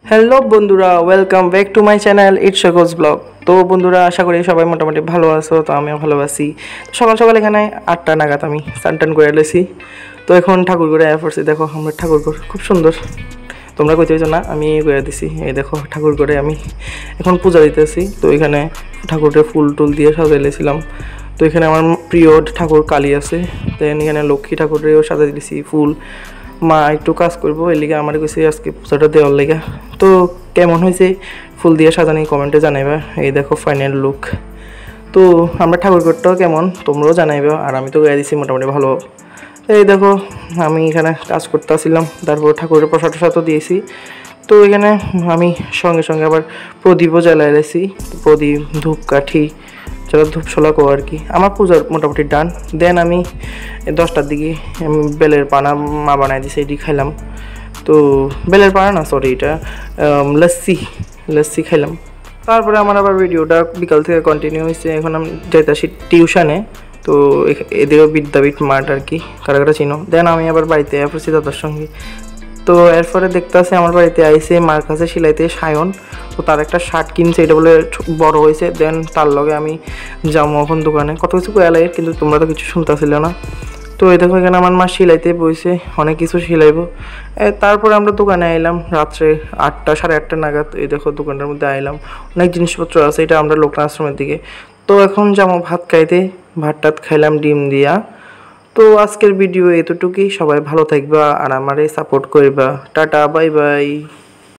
Hello বন্ধুরা, welcome back to my channel it's সকলস blog. তো বন্ধুরা, আশা করি সবাই মোটামুটি ভালো আছো। তো আমিও ভালো আছি। সকাল সকাল এখানে 8টা নাগাদ আমি স্নান করে এলেছি। তো এখন ঠাকুর ঘরে আয়া পড়ছি। দেখো আমরা ঠাকুর ঘর খুব সুন্দর, তোমরা কইতে হইছো না, আমি করে দিছি। এই দেখো ঠাকুর ঘরে আমি এখন পূজা দিতেছি। তো এখানে ঠাকুরের ফুল টুল দিয়ে সাজাইলেছিলাম। তো এখানে আমার প্রিয় ঠাকুর কালী আছে। দেন এখানে লক্ষ্মী ঠাকুরেও সাজাই দিয়েছি ফুল। মা একটু কাজ করবো, এর লিগে আমার কাছে আজকে পূজাটা দেওয়ার লেগে। তো কেমন হয়েছে ফুল দিয়ে সাজানি কমেন্টে জানাইবা। এই দেখো ফাইনাল লুক। তো আমরা ঠাকুর ঘরটাও কেমন তোমরাও জানাইবা। আর আমি তো গায়ে দিছি মোটামুটি ভালো। এই দেখো আমি এখানে কাজ করতে আসছিলাম, তারপর ঠাকুরের প্রসাদ টসাদও দিয়েছি। তো এখানে আমি সঙ্গে সঙ্গে আবার প্রদীপও জ্বালাই রেছি। প্রদীপ ধূপকাঠি যারা ধূপশোলা কো আর কি। আমার পূজার মোটামুটি ডান। দেন আমি 10টার দিকে বেলের পানা মা বানাই দিছে, এটি খাইলাম। তো বেলের পানা না, সরি, এটা লস্যি খাইলাম। তারপরে আমার আবার ভিডিওটা বিকাল থেকে কন্টিনিউ হয়েছে। এখন আমি যাইতাছি টিউশনে। তো এদেরও বিদ্যাপীঠ মাঠ আর কি, কারা কারা চিনো। দেন আমি আবার বাড়িতে আসছি দাদার সঙ্গে। তো এরপরে দেখতে আসি আমার বাড়িতে আইসে মার কাছে সিলাইতে সায়ন। তো তার একটা শার্ট কিনছে, এটা বলে বড় হয়েছে। দেন তার লগে আমি যাবো এখন দোকানে, কত কিছু কয়া লাগে, কিন্তু তোমরা তো কিছু শুনতেছিল না। তো এই দেখো এখানে আমার মা সিলাইতে বইছে, অনেক কিছু সিলাইবো। তারপরে আমরা দোকানে আইলাম রাত্রে 8টা সাড়ে 8টা নাগাদ। এই দেখো দোকানটার মধ্যে আইলাম, অনেক জিনিসপত্র আছে। এটা আমরা লোকনাথ আশ্রমের দিকে। তো এখন যাবো ভাত খাইতে। ভাত টাত খাইলাম ডিম দিয়া। তো আজকের ভিডিও এতটুকুই। সবাই ভালো থাকবা আর আমারে সাপোর্ট করবা। Tata, bye bye.